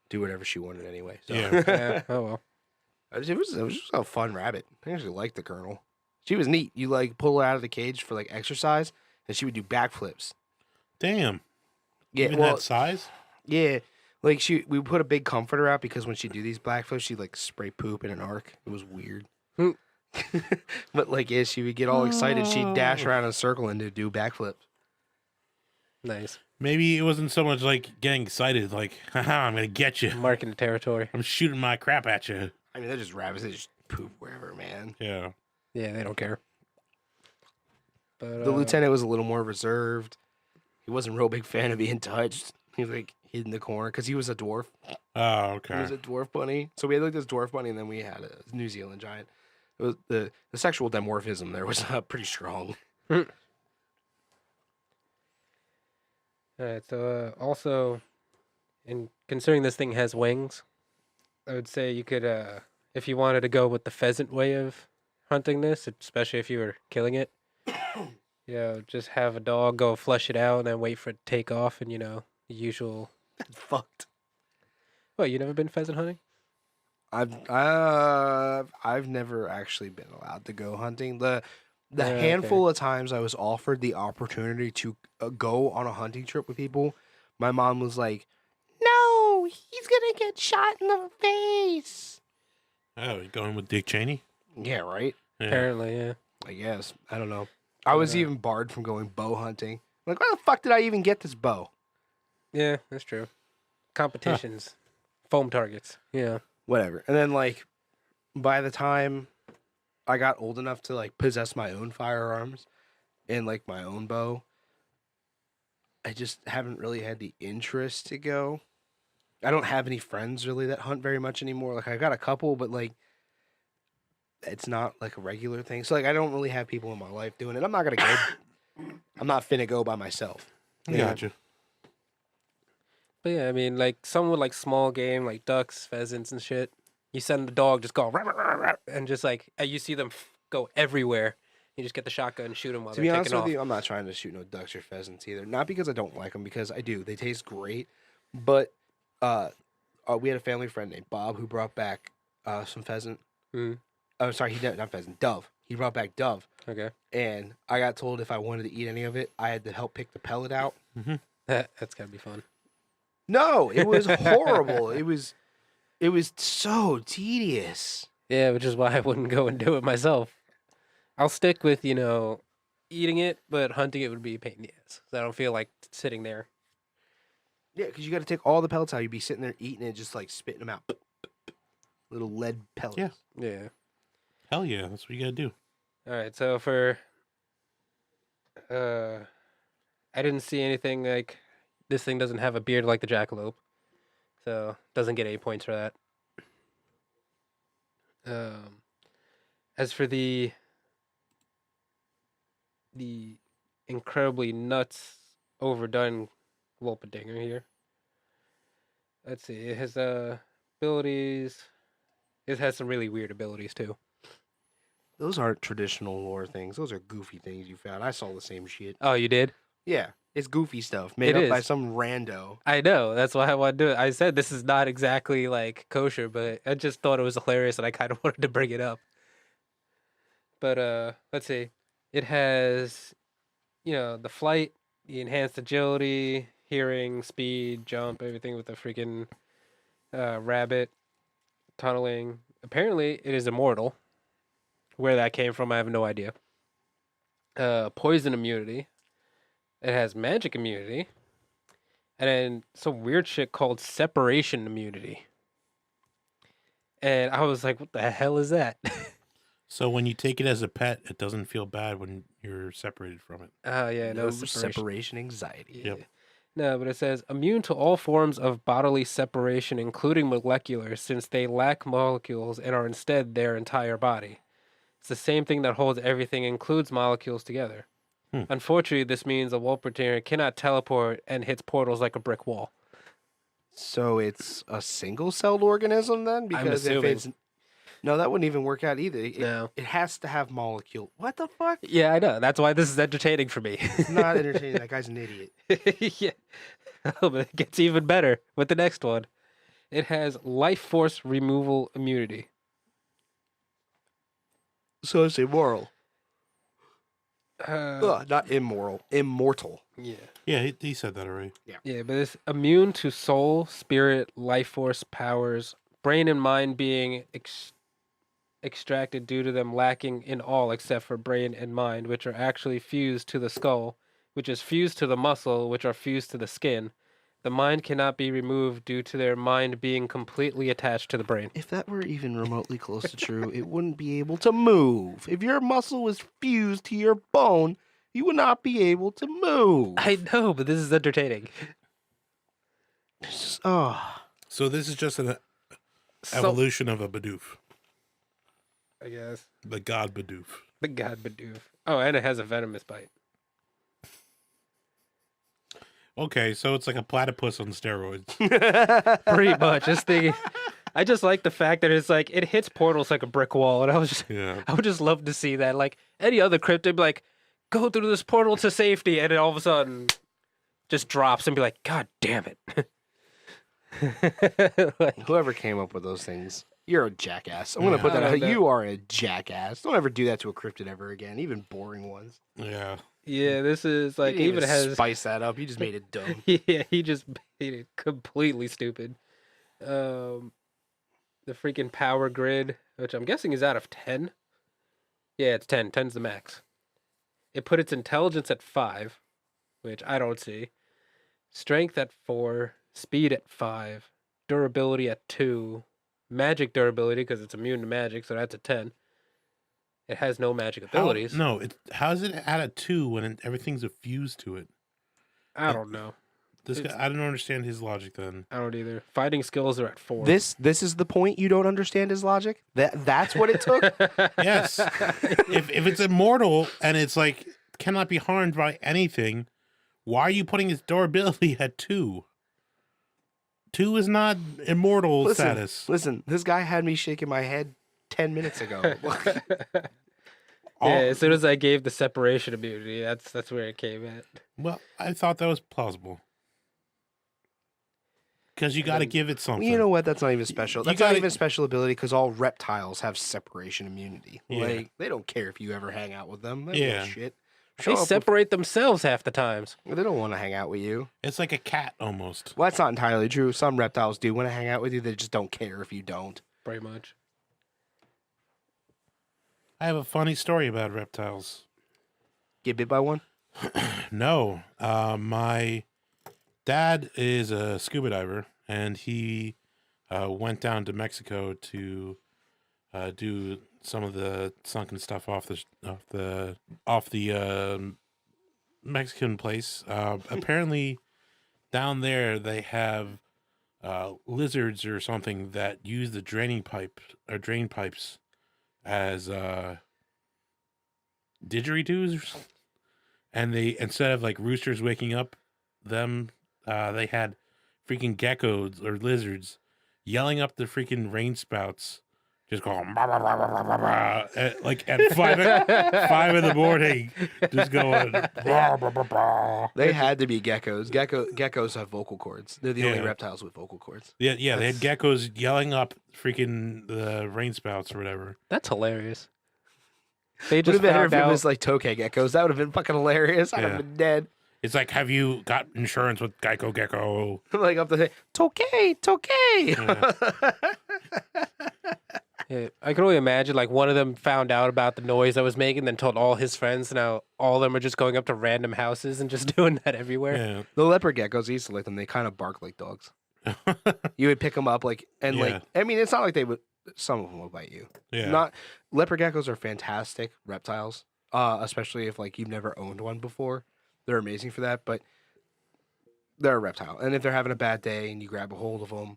do whatever she wanted anyway. So. Yeah. Yeah. Oh well. it was just a fun rabbit. I actually liked the colonel. She was neat. You like pull her out of the cage for like exercise, and she would do backflips. Damn. Yeah, Even well, that size? yeah. Like we put a big comforter out because when she do these backflips, she'd like spray poop in an arc. It was weird. Hmm. But like, yeah, she would get all excited. She'd dash around in a circle and do backflips. Nice. Maybe it wasn't so much like getting excited, like, haha, I'm going to get you. Marking the territory. I'm shooting my crap at you. I mean, they're just rabbits. They just poop wherever, man. Yeah. Yeah, they don't care. But The lieutenant was a little more reserved. He wasn't a real big fan of being touched. He was like hid in the corner because he was a dwarf. Oh, He okay. was a dwarf bunny. So we had like this dwarf bunny, and then we had a New Zealand giant. It was the sexual dimorphism there was pretty strong. All right. So also, in considering this thing has wings, I would say you could, if you wanted to go with the pheasant way of hunting this, especially if you were killing it, just have a dog go flush it out and then wait for it to take off, and the usual. That's fucked. Well, you never been pheasant hunting? I've never actually been allowed to go hunting. The Okay. handful of times I was offered the opportunity to go on a hunting trip with people, my mom was like, "No, he's gonna get shot in the face." Oh, you going with Dick Cheney? Yeah, right. Yeah. Apparently, yeah. I guess I don't know. I was even barred from going bow hunting. Like, where the fuck did I even get this bow? Yeah, that's true. Competitions, foam targets. Yeah. Whatever. And then like, by the time I got old enough to like possess my own firearms and like my own bow, I just haven't really had the interest to go. I don't have any friends really that hunt very much anymore. Like I got a couple, but like it's not like a regular thing. So like I don't really have people in my life doing it. I'm not gonna go. I'm not finna go by myself. I You know? Gotcha. But yeah, I mean, like some with like small game, like ducks, pheasants, and shit. You send the dog just go rah, rah, rah, rah, and just like you see them go everywhere. You just get the shotgun and shoot them while To they're be honest taking with off. you, I'm not trying to shoot no ducks or pheasants either. Not because I don't like them, because I do. They taste great. But we had a family friend named Bob who brought back some pheasant. Mhm. Oh, sorry, he didn't, not pheasant, dove. He brought back dove, Okay, and I got told if I wanted to eat any of it, I had to help pick the pellet out. that's gotta be fun. No, it was horrible. It was so tedious. Yeah, which is why I wouldn't go and do it myself. I'll stick with eating it, but hunting it would be a pain in the ass. So I don't feel like sitting there. Yeah, because you got to take all the pellets out. You'd be sitting there eating it, just like spitting them out. Little lead pellets. Yeah. Yeah. Hell yeah, that's what you gotta do. All right. So for I didn't see anything like this thing doesn't have a beard like the jackalope, so doesn't get 8 points for that. As for the incredibly nuts overdone Wolpertinger here. Let's see. It has abilities. It has some really weird abilities too. Those aren't traditional lore things. Those are goofy things you found. I saw the same shit. Oh, you did? Yeah, it's goofy stuff made It up by is. some rando. I know. That's why I want to do it. I said this is not exactly like kosher, but I just thought it was hilarious and I kind of wanted to bring it up. But let's see. It has, the flight, the enhanced agility, hearing, speed, jump, everything with the freaking rabbit, tunneling. Apparently, it is immortal. Where that came from, I have no idea. Poison immunity. It has magic immunity. And then some weird shit called separation immunity. And I was like, what the hell is that? So when you take it as a pet, it doesn't feel bad when you're separated from it. Oh, yeah, no No separation. separation anxiety. Yep. No, but it says immune to all forms of bodily separation, including molecular, since they lack molecules and are instead their entire body. It's the same thing that holds everything, includes molecules together. Unfortunately, this means a Wolpertinger cannot teleport and hits portals like a brick wall. So it's a single-celled organism then? Because if assuming. it's no, that wouldn't even work out either. No. It has to have molecule. What the fuck? Yeah, I know. That's why this is entertaining for me. It's not entertaining. That guy's an idiot. Yeah. Oh, but it gets even better with the next one. It has life force removal immunity. So it's immoral. Uh, Not immoral. Immortal. yeah. Yeah, he said that already. Yeah, but it's immune to soul, spirit, life force powers, brain and mind being extracted due to them lacking in all except for brain and mind, which are actually fused to the skull, which is fused to the muscle, which are fused to the skin. The mind cannot be removed due to their mind being completely attached to the brain. If that were even remotely close to true, it wouldn't be able to move. If your muscle was fused to your bone, you would not be able to move. I know, but this is entertaining. It's just, oh. So this is just an So, evolution of a Bidoof. I guess. The god Bidoof. The god Bidoof. Oh, and it has a venomous bite. Okay, so it's like a platypus on steroids. Pretty much. This thing, I just like the fact that it's like, it hits portals like a brick wall. And Yeah. I would just love to see that. Like any other cryptid, be like, go through this portal to safety. And then all of a sudden just drops and be like, God damn it. Like, Whoever came up with those things, you're a jackass. I'm going to put that I out. don't know. You are a jackass. Don't ever do that to a cryptid ever again, even boring ones. Yeah. yeah, this is You like, didn't even has, spice that up. You just made it dumb. yeah, he just made it completely stupid. The freaking power grid, which I'm guessing is out of 10. Yeah, it's 10. 10's the max. It put its intelligence at 5, which I don't see. Strength at 4, speed at 5, durability at 2, magic durability because it's immune to magic, so that's a 10. It has no magic abilities. How is it at a 2 when everything's fused to it? I don't know. This guy, I don't understand his logic then. I don't either. Fighting skills are at 4. This is the point you don't understand his logic? That's what it took? Yes. if it's immortal and it's like cannot be harmed by anything, why are you putting its durability at 2? 2 is not immortal status. Listen, this guy had me shaking my head 10 minutes ago. Yeah, as soon as I gave the separation immunity, that's where it came at. Well, I thought that was plausible. Because you got to give it something. You know what? That's not even special. You That's not gotta- even a special ability because all reptiles have separation immunity. Yeah. Like, they don't care if you ever hang out with them. They don't Yeah. give a shit. They Show up with- separate themselves half the times. They don't want to hang out with you. It's like a cat almost. Well, that's not entirely true. Some reptiles do want to hang out with you. They just don't care if you don't. Pretty much. I have a funny story about reptiles. Get bit by one? No. My dad is a scuba diver, and he went down to Mexico to do some of the sunken stuff off the Mexican place. Apparently, down there they have lizards or something that use the drain pipes as didgeridoos, and they, instead of like roosters waking up them, they had freaking geckos or lizards yelling up the freaking rain spouts, just going bah, bah, bah, bah, bah, bah, bah, like at 5 in the morning, just going. Bah, bah, bah, bah. They had to be geckos. Geckos have vocal cords. They're the only Yeah. reptiles with vocal cords. Yeah, they had geckos yelling up freaking the rain spouts or whatever. That's hilarious. They Would just have been better found if it out. was like tokay geckos. That would have been fucking hilarious. I'd Yeah. have been dead. It's like, have you got insurance with Geico Gecko? Like up the thing. Tokay. Yeah, I can only imagine like one of them found out about the noise I was making, then told all his friends. Now all of them are just going up to random houses and just doing that everywhere. Yeah. The leopard geckos, I used to like them. They kind of bark like dogs. You would pick them up like, and like, I mean, it's not like they would. Some of them will bite you. Yeah. Not leopard geckos are fantastic reptiles, especially if like you've never owned one before. They're amazing for that, but they're a reptile, and if they're having a bad day and you grab a hold of them,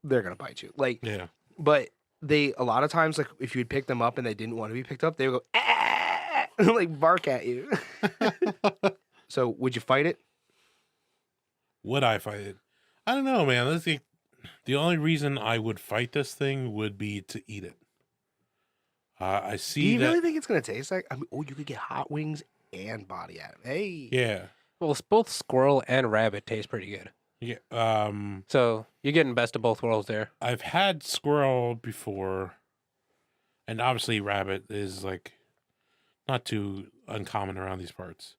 they're gonna bite you. Like, Yeah. but they a lot of times, like if you'd pick them up and they didn't want to be picked up, they would go ah! Like bark at you. So would you fight it? Would I fight it? I don't know, man. That's the only reason I would fight this thing would be to eat it. I Do see you that. really think it's gonna taste like? I mean, oh, you could get hot wings and body at 'em. Hey. Yeah. Well, both squirrel and rabbit taste pretty good. Yeah. So you're getting best of both worlds there. I've had squirrel before, and obviously rabbit is like not too uncommon around these parts.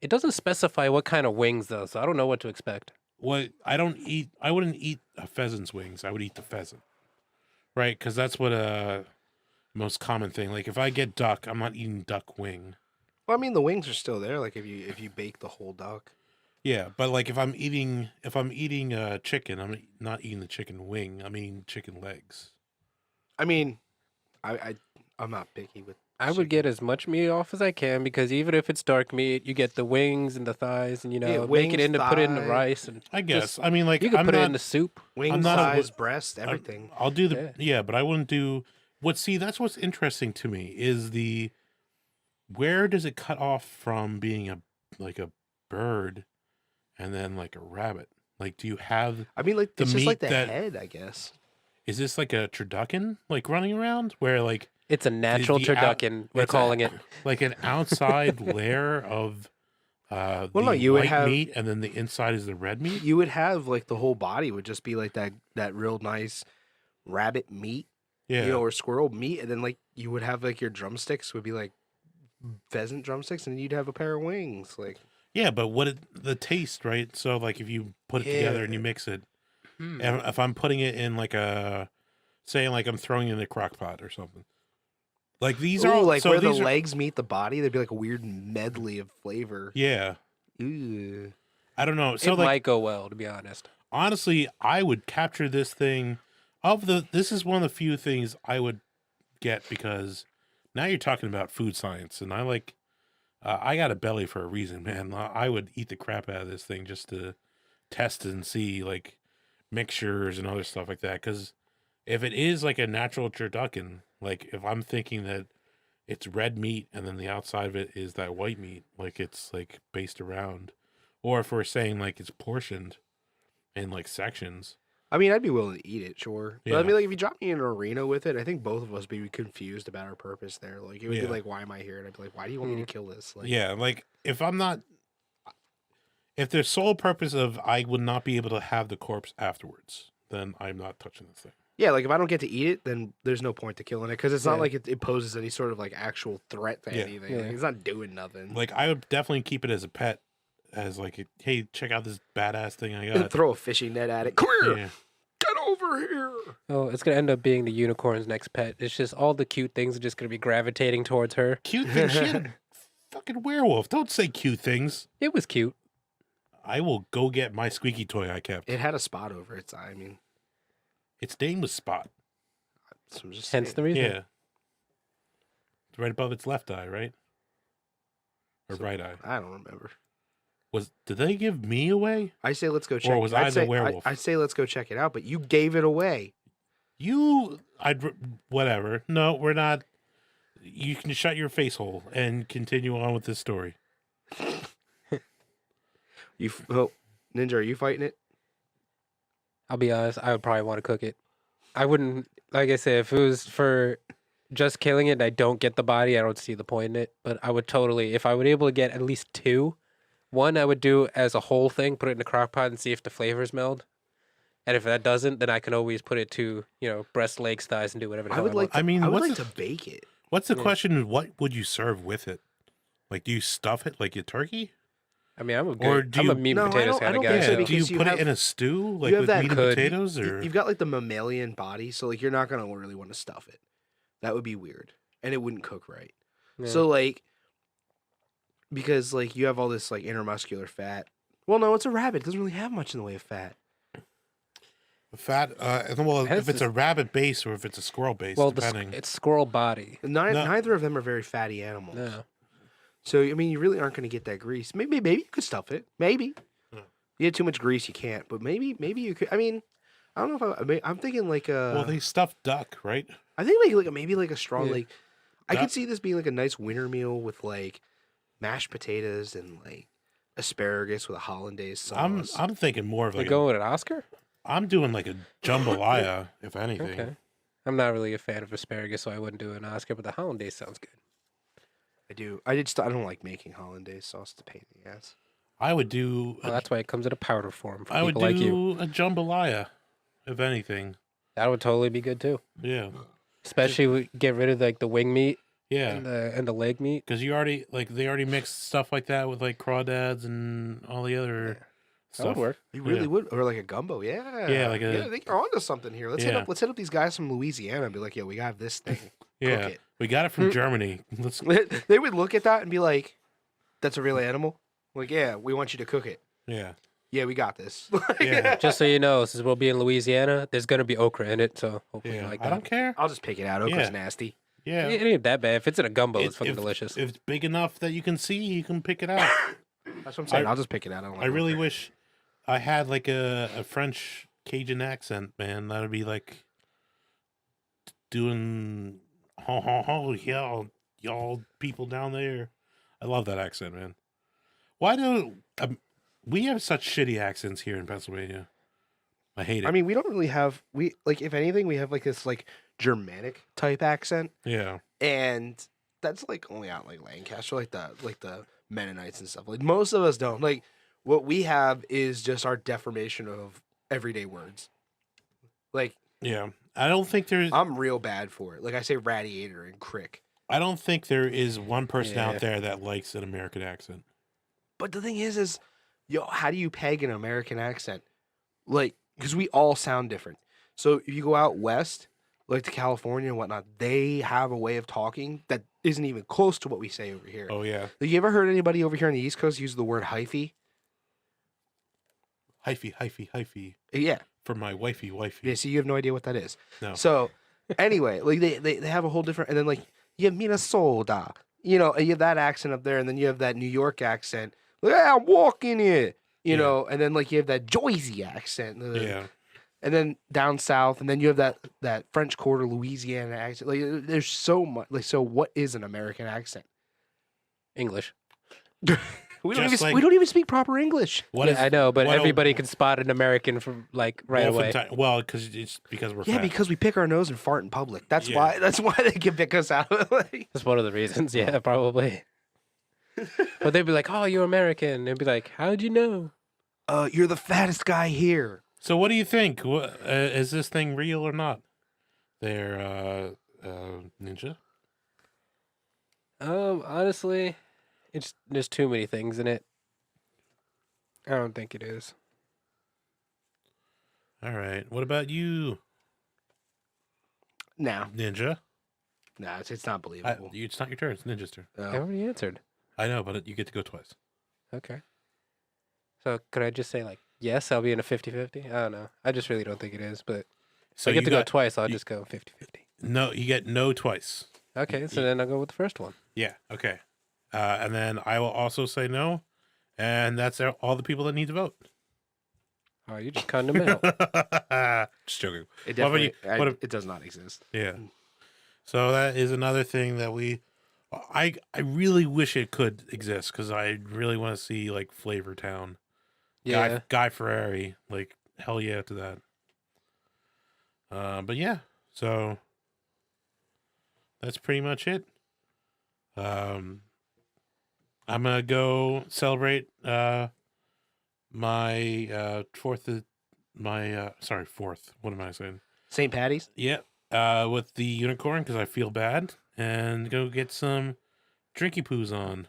It doesn't specify what kind of wings though, so I don't know what to expect. What I wouldn't eat a pheasant's wings. I would eat the pheasant, right? Because that's what most common thing. Like if I get duck, I'm not eating duck wing. Well, I mean, the wings are still there. Like if you bake the whole duck. Yeah, but like if I'm eating chicken, I'm not eating the chicken wing. I'm eating chicken legs. I mean, I'm not picky with. I would get as much meat off as I can because even if it's dark meat, you get the wings and the thighs, and Yeah, make it wings, into put it in the thigh. rice, and I guess. just- I mean, like you can I'm put it not. in the soup. Wings, not a- thighs, breast, everything. I'll do the Yeah. but I wouldn't do what. See, that's what's interesting to me is where does it cut off from being a bird, and then like a rabbit? Like, do you have? I mean, like the it's just like meat the that- head, I guess. Is this like a turducken like running around where like It's a natural the out- turducken. We're it's a- calling it. like an outside layer of no, the you would white have- meat, and then the inside is the red meat? You would have like the whole body would just be like that real nice rabbit meat, Yeah. you know, or squirrel meat, and then like you would have like your drumsticks would be like pheasant drumsticks, and you'd have a pair of wings. Like, Yeah, but the taste, right? So like if you put it together and you mix it, and if I'm putting it in like saying like I'm throwing it in a crock pot or something. Like these are ooh, all like so where the these are- legs meet the body, there'd be like a weird medley of flavor. Yeah. Ooh. I don't know. So it like might go well, to be honest. honestly, I would capture this thing this is one of the few things I would get because now you're talking about food science, and I like I got a belly for a reason, man. I would eat the crap out of this thing just to test and see like mixtures and other stuff like that. Because if it is like a natural turducken, like if I'm thinking that it's red meat and then the outside of it is that white meat, like it's like based around, or if we're saying like it's portioned in like sections. I mean, I'd be willing to eat it, sure. But I Yeah. mean, like, if you drop me in an arena with it, I think both of us would be confused about our purpose there. Like, it would be Yeah. like, why am I here? And I'd be like, why do you want me to kill this? Like, Yeah, like if the sole purpose of I would not be able to have the corpse afterwards, then I'm not touching this thing. yeah, like if I don't get to eat it, then there's no point to killing it because it's not Yeah. like it poses any sort of like actual threat to Yeah. anything. Yeah. Like, it's not doing nothing. Like I would definitely keep it as a pet, as like, hey, check out this badass thing I got. Throw a fishing net at it. Come here, Yeah, get over over here. Oh, it's gonna end up being the unicorn's next pet. It's just all the cute things are just gonna be gravitating towards her. Cute thing. She had a fucking werewolf. Don't say cute things. It was cute. I will go get my squeaky toy I kept. It had a spot over its eye. I mean, Its name was Spot. so I'm just Hence the saying. reason. Yeah. It's right above its left eye, right? Or So- right eye. I don't remember. Did they give me away? I say let's go check. was I'd I the say, werewolf? I say let's go check it out, but you gave it away. Whatever. No, we're not. You can shut your face hole and continue on with this story. Ninja, are you fighting it? I'll be honest, I would probably want to cook it. I wouldn't, like I said, if it was for just killing it and I don't get the body, I don't see the point in it. But I would totally, if I would able to get at least two, one I would do as a whole thing, put it in a crock pot and see if the flavors meld. And if that doesn't, then I can always put it to, breast, legs, thighs, and do whatever the I hell would like. want. To, I mean, I would what's like the- to bake it. What's the Yeah. question? What would you serve with it? Like, do you stuff it like a turkey? I mean, Or do I'm a you- meat No, I and potatoes don't- I kind of don't guy. think so, So. Do you because you put have- it in a stew, like have with that meat and could- potatoes, or You've got like the mammalian body, so like you're not gonna really want to stuff it. That would be weird, and it wouldn't cook right. Yeah. So like, because like you have all this like intermuscular fat. Well, no, it's a rabbit. It doesn't really have much in the way of fat. fat? Well, Has if it's this- a rabbit base or if it's a squirrel base, Well, depending. it's squirrel body. No. Neither of them are very fatty animals. No. So I mean, you really aren't going to get that grease. Maybe you could stuff it. Maybe. Yeah. You had too much grease, you can't. But maybe you could. I mean, I don't know if I'm thinking like a. Well, they stuffed duck, right? I think maybe like a strong Yeah. like. I could That- see this being like a nice winter meal with like mashed potatoes and like asparagus with a hollandaise sauce. I'm thinking more of They like going with an Oscar? I'm doing like a jambalaya, if anything. Okay. I'm not really a fan of asparagus, so I wouldn't do an Oscar, but the hollandaise sounds good. I do. I don't like making hollandaise sauce. It's a pain in the ass. I would do. Well, that's why it comes in a powder form for I would people like you. do a jambalaya, if anything. That would totally be good too. Yeah, Especially get rid of like the wing meat yeah. and the leg meat. Because they already mixed stuff like that with like crawdads and all the other That would stuff. work. You Yeah. really would, or like a gumbo. Yeah. Yeah, like I think you're onto something here. Let's Yeah. hit up these guys from Louisiana and be like, "Yo, we got this thing." Yeah, Cook it. we got it from Germany. Let's. They would look at that and be like, "That's a real animal." Like, yeah, we want you to cook it. Yeah, Yeah, we got this. Like, Yeah. Just so you know, since we'll be in Louisiana, there's gonna be okra in it, so hopefully you yeah. like I that. don't care. I'll just pick it out. Okra's Yeah. nasty. Yeah, It ain't that bad. If it's in a gumbo, it's fucking if, delicious. If it's big enough that you can see, you can pick it out. That's what I'm saying. I- I'll just pick it out. I, don't like I really okra. wish I had like a French Cajun accent, man. That would be like doing y'all people down there. I love that accent, man. Why do we have such shitty accents here in Pennsylvania? I hate it. I mean, we don't really have if anything, we have like this like Germanic type accent, yeah, and that's like only out like Lancaster, like the Mennonites and stuff. Like most of us don't. Like what we have is just our deformation of everyday words. Like yeah. I don't think there's. I'm real bad for it. Like I say radiator and crick. I don't think there is one person Yeah. out there that likes an American accent. But the thing is, yo, how do you peg an American accent? Like, because we all sound different. So if you go out west, like to California and whatnot, they have a way of talking that isn't even close to what we say over here. Oh yeah, Like, you ever heard anybody over here on the East Coast use the word hyphy? hyphy Yeah. for my wifey. Yeah, so you have no idea what that is. No. So anyway, like they have a whole different, and then like you have Minnesota, and you have that accent up there, and then you have that New York accent. Like, hey, I'm walking here, Yeah. and then like you have that Jersey accent. Yeah, And then down south, and then you have that French Quarter Louisiana accent. Like there's so much. Like, so what is an American accent? English. We Just like- don't even speak proper English. what Yeah, is- I know, but what a- everybody can spot an American from like right away. oftentimes- Well, because we're Yeah, fat. because we pick our nose and fart in public. That's Yeah. why. That's why they can pick us out. Like, That's one of the reasons. Yeah, probably. But they'd be like, "Oh, you're American." They'd be like, "How'd you know?" you're the fattest guy here. So what do you think? Is this thing real or not? They're ninja. Honestly, there's too many things in it. I don't think it is. All right. What about you, No, Ninja? it's not believable. It's not your turn. It's Ninja's turn. I already answered. I know, but you get to go twice. Okay. So could I just say like yes? I'll be in a 50-50? I don't know. I just really don't think it is, but So I get you to go got twice. I'll just go 50-50. no. You get no twice. Okay, so then I'll go with the first one. Yeah. Okay. And then I will also say no, and that's all the people that need to vote. Oh, you just cutting them out. Just joking. It What about definitely, you? it does not exist. Yeah. So that is another thing that I really wish it could exist because I really want to see like Flavor Town. Yeah. Guy Ferrari, like hell yeah to that. But yeah, so that's pretty much it. I'm gonna go celebrate my fourth. What am I saying? St. Patty's. Yeah, with the unicorn because I feel bad, and go get some drinky poos on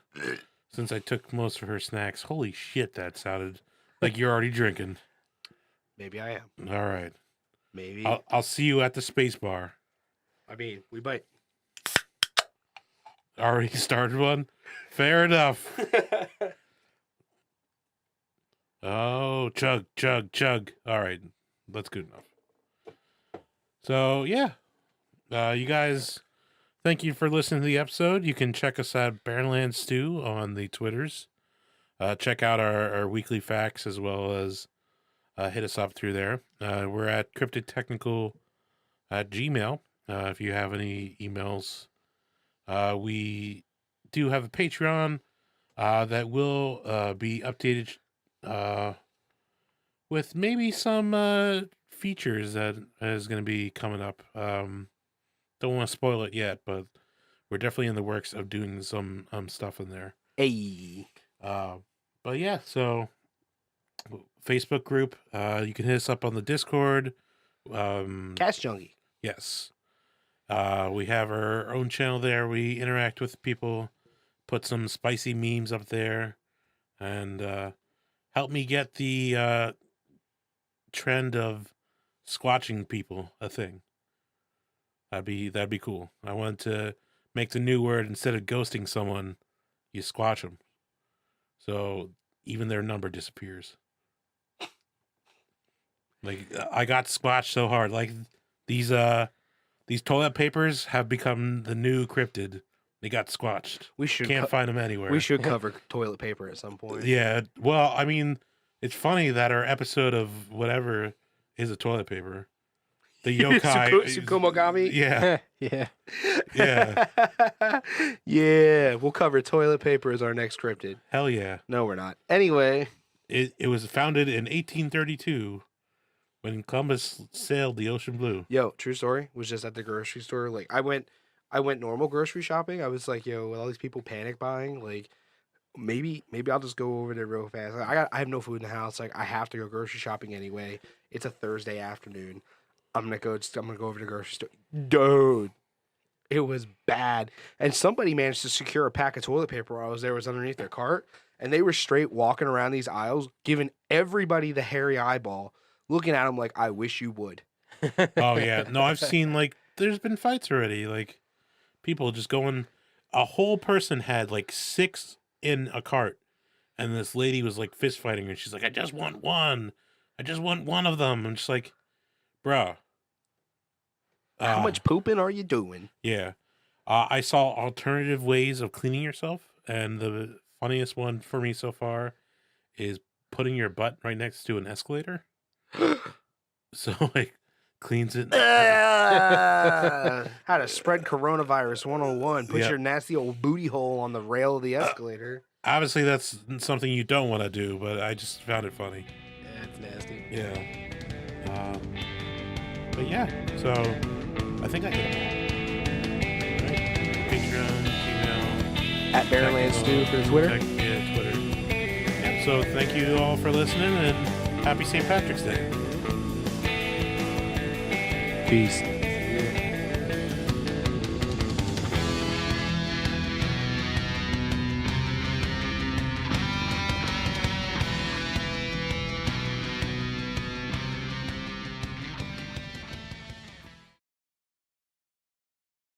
since I took most of her snacks. Holy shit, that sounded like you're already drinking. Maybe I am. All right, Maybe. I'll see you at the space bar. I mean, we might. Already started one. Fair enough. Oh, chug, chug, chug. All right, that's good enough. So yeah, you guys, thank you for listening to the episode. You can check us at Barrenland Stew on the Twitters. Check out our weekly facts as well as hit us up through there. We're at cryptidtechnical at Gmail. If you have any emails, we do have a Patreon that will be updated with maybe some features that is going to be coming up. Don't want to spoil it yet, but we're definitely in the works of doing some stuff in there. Hey. But yeah, so Facebook group, you can hit us up on the Discord. Cast Junkie. Yes. We have our own channel there. We interact with people, put some spicy memes up there, and help me get the trend of squatching people a thing. That'd be cool. I want to make the new word instead of ghosting someone, you squatch them. So even their number disappears. Like I got squatched so hard. Like these toilet papers have become the new Cryptid. They got squatched. We should Can't find them anywhere. We should cover toilet paper at some point. Yeah. Well, I mean, it's funny that our episode of whatever is a toilet paper. The yokai. Tsukumogami? Yeah. Yeah. Yeah. Yeah. We'll cover toilet paper as our next Cryptid. Hell yeah. No, we're not. Anyway. It was founded in 1832 when Columbus sailed the ocean blue. Yo, true story. Was just at the grocery store. Like I went normal grocery shopping. I was like, yo, with all these people panic buying, like maybe I'll just go over there real fast. Like, I have no food in the house. Like I have to go grocery shopping anyway. It's a Thursday afternoon. I'm gonna go over to the grocery store. Dude, it was bad. And somebody managed to secure a pack of toilet paper while I was there. It was underneath their cart, and they were straight walking around these aisles, giving everybody the hairy eyeball, looking at them like, I wish you would. Oh yeah. No, I've seen like there's been fights already. Like people just going. A whole person had like 6 in a cart, and this lady was like fist fighting her. She's like, I just want one. I just want one of them. I'm just like, bruh. How much pooping are you doing? Yeah. I saw alternative ways of cleaning yourself, and the funniest one for me so far is putting your butt right next to an escalator. So, like, cleans it. How to spread coronavirus 101. Put your nasty old booty hole on the rail of the escalator. Obviously, that's something you don't want to do, but I just found it funny. Yeah, it's nasty. Yeah. But yeah, so I think I hit them all. Right? Patreon, Gmail. At Barrenland Stew for Twitter. Yeah, Twitter. Yeah, so thank you all for listening, and happy St. Patrick's Day. Peace.